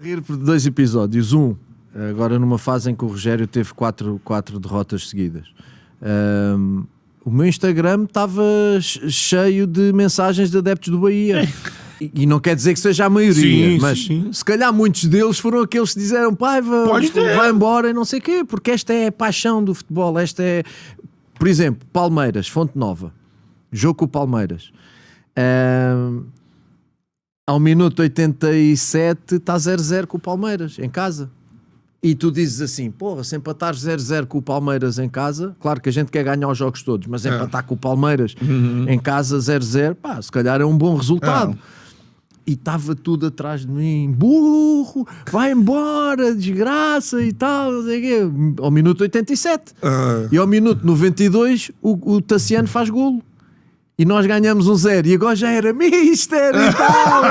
Rir por 2 episódios. Agora numa fase em que o Rogério teve quatro derrotas seguidas. O meu Instagram estava cheio de mensagens de adeptos do Bahia. E não quer dizer que seja a maioria, mas se calhar muitos deles foram aqueles que disseram Paiva, vai embora e não sei o quê, porque esta é a paixão do futebol. Esta é, por exemplo, Palmeiras, Fonte Nova, jogo com o Palmeiras. Ao minuto 87 está 0-0 com o Palmeiras em casa. E tu dizes assim, porra, se empatares 0-0 com o Palmeiras em casa, claro que a gente quer ganhar os jogos todos, mas empatar com o Palmeiras em casa 0-0, pá, se calhar é um bom resultado. E estava tudo atrás de mim, burro, vai embora, desgraça e tal, não sei o quê. Ao minuto 87. E ao minuto 92 o Tassiano faz golo. E nós ganhamos 1-0 e agora já era mister e tal.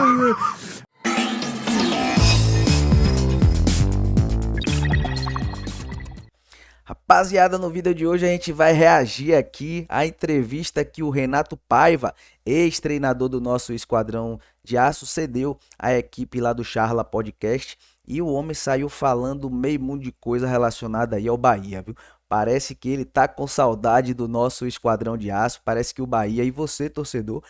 Rapaziada, no vídeo de hoje a gente vai reagir aqui à entrevista que o Renato Paiva, ex-treinador do nosso Esquadrão de Aço, cedeu à equipe lá do Charla Podcast. E o homem saiu falando meio mundo de coisa relacionada aí ao Bahia, viu? Parece que ele tá com saudade do nosso Esquadrão de Aço. Parece que o Bahia e você, torcedor,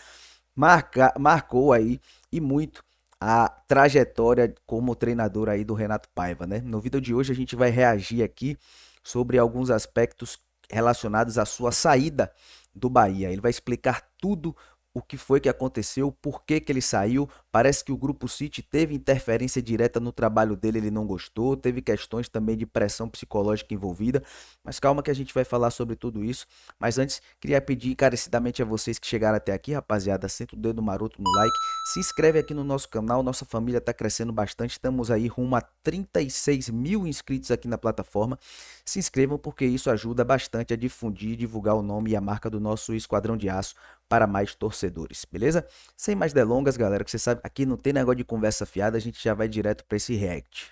marcou aí e muito a trajetória como treinador aí do Renato Paiva, né? No vídeo de hoje a gente vai reagir aqui sobre alguns aspectos relacionados à sua saída do Bahia. Ele vai explicar tudo o que foi que aconteceu, por que que ele saiu. Parece que o Grupo City teve interferência direta no trabalho dele, ele não gostou, teve questões também de pressão psicológica envolvida, mas calma que a gente vai falar sobre tudo isso. Mas antes, queria pedir encarecidamente a vocês que chegaram até aqui, rapaziada, senta o dedo maroto no like, se inscreve aqui no nosso canal, nossa família tá crescendo bastante, estamos aí rumo a 36 mil inscritos aqui na plataforma. Se inscrevam porque isso ajuda bastante a difundir e divulgar o nome e a marca do nosso Esquadrão de Aço para mais torcedores, beleza? Sem mais delongas, galera, que você sabe, aqui não tem negócio de conversa fiada, a gente já vai direto para esse react.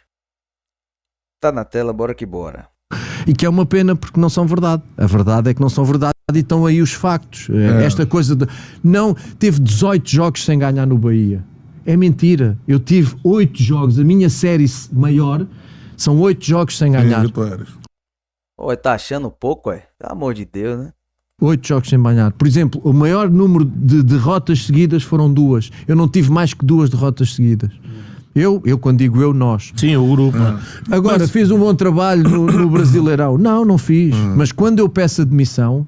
Tá na tela, bora que bora. E que é uma pena porque não são verdade. A verdade é que não são verdade e estão aí os factos. Esta coisa de... Não, teve 18 jogos sem ganhar no Bahia. É mentira. Eu tive 8 jogos, a minha série maior são 8 jogos sem ganhar. Oi, tá achando pouco, Pelo amor de Deus, né? 8 jogos sem ganhar. Por exemplo, o maior número de derrotas seguidas foram 2. Eu não tive mais que 2 derrotas seguidas. Eu quando digo eu, nós. Sim, o grupo. Agora, fiz um bom trabalho no Brasileirão. Não fiz. Mas quando eu peço admissão,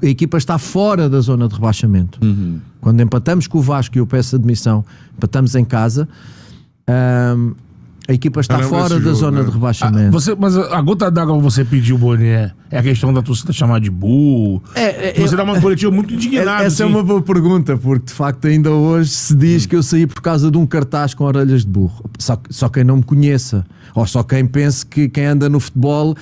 a equipa está fora da zona de rebaixamento. Quando empatamos com o Vasco e eu peço admissão, empatamos em casa, a equipa está fora da zona de rebaixamento. Mas a gota d'água você pediu, Boné, é a questão da torcida chamar de burro. Você dá uma coletiva muito indignada. Essa assim. é uma boa pergunta, porque de facto ainda hoje se diz que eu saí por causa de um cartaz com orelhas de burro. Só quem não me conheça, ou só quem pense que quem anda no futebol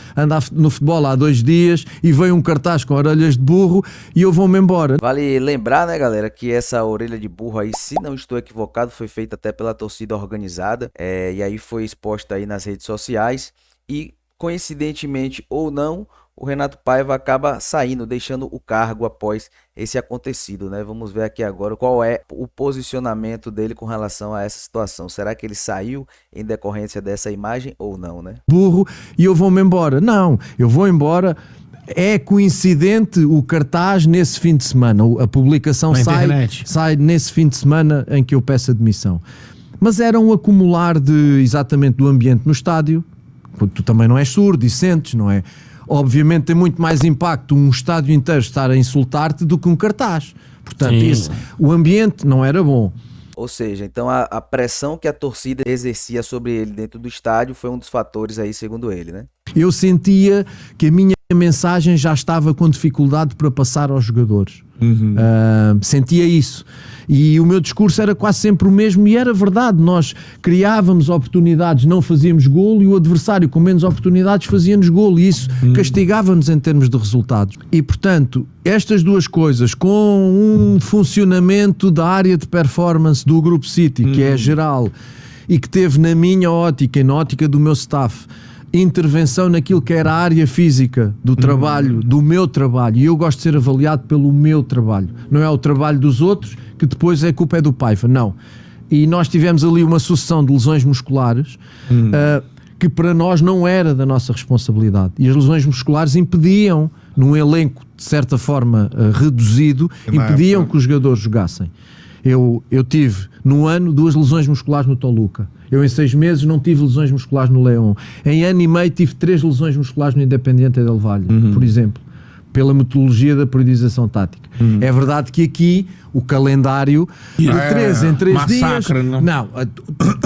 há 2 dias e vem um cartaz com orelhas de burro e eu vou-me embora. Vale lembrar, né, galera, que essa orelha de burro aí, se não estou equivocado, foi feita até pela torcida organizada, e aí foi exposta aí nas redes sociais e, coincidentemente ou não, o Renato Paiva acaba saindo, deixando o cargo após esse acontecido, né? Vamos ver aqui agora qual é o posicionamento dele com relação a essa situação. Será que ele saiu em decorrência dessa imagem ou não, né? Burro, e eu vou-me embora. Não, eu vou embora. É coincidente o cartaz nesse fim de semana. A publicação sai nesse fim de semana em que eu peço admissão. Mas era um acumular exatamente do ambiente no estádio. Tu também não és surdo e sentes, não é? Obviamente tem muito mais impacto um estádio inteiro estar a insultar-te do que um cartaz. Portanto, o ambiente não era bom. Ou seja, então a pressão que a torcida exercia sobre ele dentro do estádio foi um dos fatores aí, segundo ele, né? Eu sentia que a minha mensagem já estava com dificuldade para passar aos jogadores. Sentia isso. E o meu discurso era quase sempre o mesmo e era verdade. Nós criávamos oportunidades, não fazíamos golo e o adversário com menos oportunidades fazia-nos golo e isso castigava-nos em termos de resultados. E portanto, estas duas coisas com um funcionamento da área de performance do Grupo City, que é geral e que teve na minha ótica e na ótica do meu staff intervenção naquilo que era a área física do trabalho, do meu trabalho, e eu gosto de ser avaliado pelo meu trabalho, não é o trabalho dos outros que depois a culpa é do Paiva, não. E nós tivemos ali uma sucessão de lesões musculares que para nós não era da nossa responsabilidade. E as lesões musculares impediam, num elenco de certa forma reduzido, impediam que os jogadores jogassem. Eu tive, no ano, 2 lesões musculares no Toluca. Eu, em 6 meses, não tive lesões musculares no Leão. Em ano e meio, tive 3 lesões musculares no Independiente del Valle, por exemplo, pela metodologia da periodização tática. É verdade que aqui o calendário de 3 em 3 dias... Não,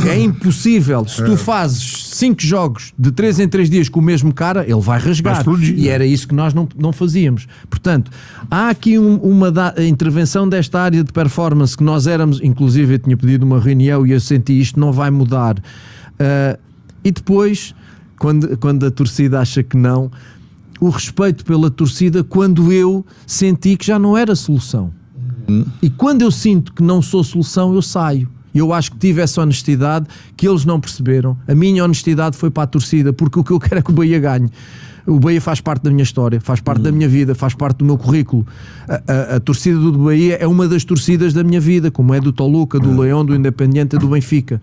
é impossível. Se tu fazes 5 jogos de 3 em 3 dias com o mesmo cara, ele vai rasgar. E era isso que nós não fazíamos. Portanto, há aqui uma intervenção desta área de performance que nós éramos... Inclusive, eu tinha pedido uma reunião e eu senti isto não vai mudar. E depois, quando a torcida acha que não... o respeito pela torcida quando eu senti que já não era solução. E quando eu sinto que não sou solução, eu saio. Eu acho que tive essa honestidade que eles não perceberam. A minha honestidade foi para a torcida, porque o que eu quero é que o Bahia ganhe. O Bahia faz parte da minha história, faz parte da minha vida, faz parte do meu currículo. A torcida do Bahia é uma das torcidas da minha vida, como é do Toluca, do Leão, do Independiente, do Benfica.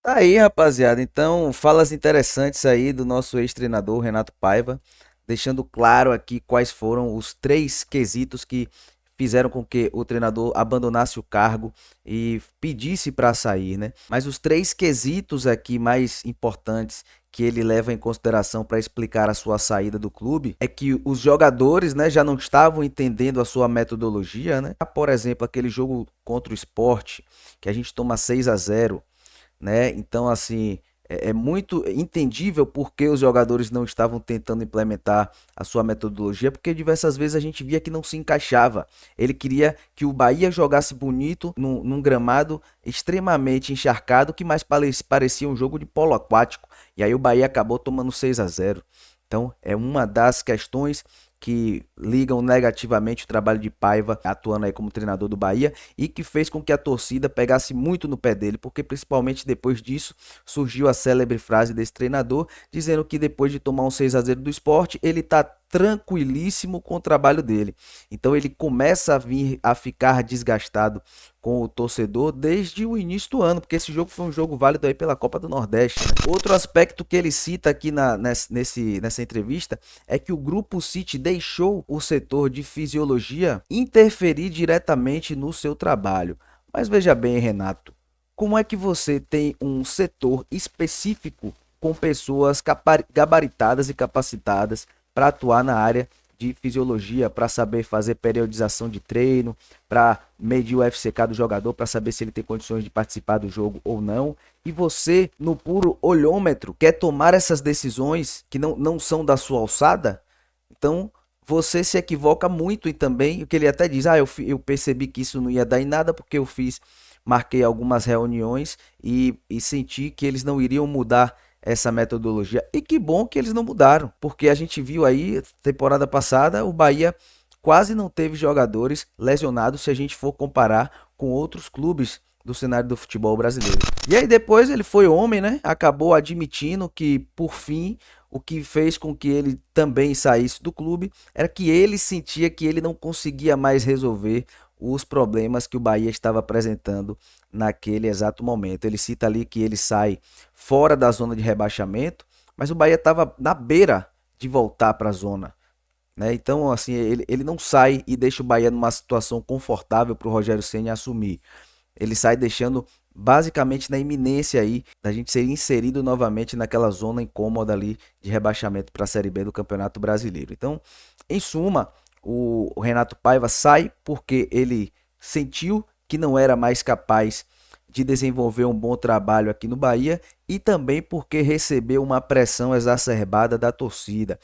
Tá aí, rapaziada. Então, falas interessantes aí do nosso ex-treinador Renato Paiva, deixando claro aqui quais foram os 3 quesitos que fizeram com que o treinador abandonasse o cargo e pedisse para sair, né? Mas os 3 quesitos aqui mais importantes que ele leva em consideração para explicar a sua saída do clube é que os jogadores, né, já não estavam entendendo a sua metodologia, né? Por exemplo, aquele jogo contra o Sport, que a gente toma 6-0, né? Então, assim, é muito entendível porque os jogadores não estavam tentando implementar a sua metodologia, porque diversas vezes a gente via que não se encaixava. Ele queria que o Bahia jogasse bonito num gramado extremamente encharcado, que mais parecia um jogo de polo aquático. E aí o Bahia acabou tomando 6-0. Então, é uma das questões que ligam negativamente o trabalho de Paiva atuando aí como treinador do Bahia e que fez com que a torcida pegasse muito no pé dele, porque principalmente depois disso surgiu a célebre frase desse treinador dizendo que depois de tomar um 6-0 do Sport, ele tá tranquilíssimo com o trabalho dele. Então ele começa a ficar desgastado com o torcedor desde o início do ano, porque esse jogo foi um jogo válido aí pela Copa do Nordeste, né? Outro aspecto que ele cita aqui nessa entrevista é que o Grupo City deixou o setor de fisiologia interferir diretamente no seu trabalho. Mas veja bem, Renato, como é que você tem um setor específico com pessoas gabaritadas e capacitadas para atuar na área de fisiologia, para saber fazer periodização de treino, para medir o FCK do jogador, para saber se ele tem condições de participar do jogo ou não. E você, no puro olhômetro, quer tomar essas decisões que não são da sua alçada? Então, você se equivoca muito. E também, o que ele até diz, eu percebi que isso não ia dar em nada, porque eu marquei algumas reuniões e senti que eles não iriam mudar essa metodologia. E que bom que eles não mudaram, porque a gente viu aí, temporada passada, o Bahia quase não teve jogadores lesionados se a gente for comparar com outros clubes do cenário do futebol brasileiro. E aí depois ele foi homem, né? Acabou admitindo que, por fim, o que fez com que ele também saísse do clube era que ele sentia que ele não conseguia mais resolver os problemas que o Bahia estava apresentando naquele exato momento. Ele cita ali que ele sai fora da zona de rebaixamento, mas o Bahia estava na beira de voltar para a zona, né? Então, assim, ele não sai e deixa o Bahia numa situação confortável para o Rogério Ceni assumir. Ele sai deixando basicamente na iminência aí da gente ser inserido novamente naquela zona incômoda ali de rebaixamento para a Série B do Campeonato Brasileiro. Então, em suma, o Renato Paiva sai porque ele sentiu que não era mais capaz de desenvolver um bom trabalho aqui no Bahia e também porque recebeu uma pressão exacerbada da torcida.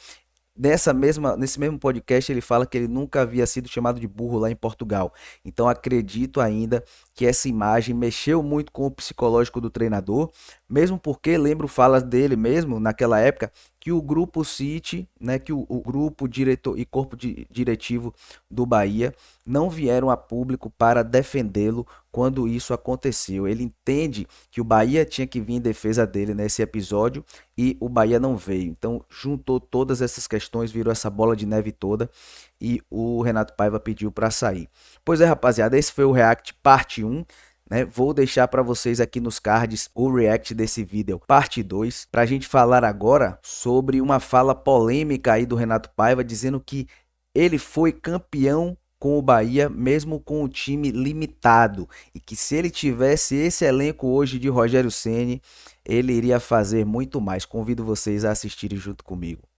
Nesse mesmo podcast ele fala que ele nunca havia sido chamado de burro lá em Portugal. Então acredito ainda que essa imagem mexeu muito com o psicológico do treinador, mesmo porque lembro falas dele mesmo naquela época que o Grupo City, né, que o grupo diretor e corpo diretivo do Bahia não vieram a público para defendê-lo quando isso aconteceu. Ele entende que o Bahia tinha que vir em defesa dele nesse episódio e o Bahia não veio. Então juntou todas essas questões, virou essa bola de neve toda e o Renato Paiva pediu para sair. Pois é, rapaziada, esse foi o React parte 1. né? Vou deixar para vocês aqui nos cards o react desse vídeo, parte 2, para a gente falar agora sobre uma fala polêmica aí do Renato Paiva, dizendo que ele foi campeão com o Bahia, mesmo com o time limitado, e que se ele tivesse esse elenco hoje de Rogério Ceni, ele iria fazer muito mais. Convido vocês a assistirem junto comigo.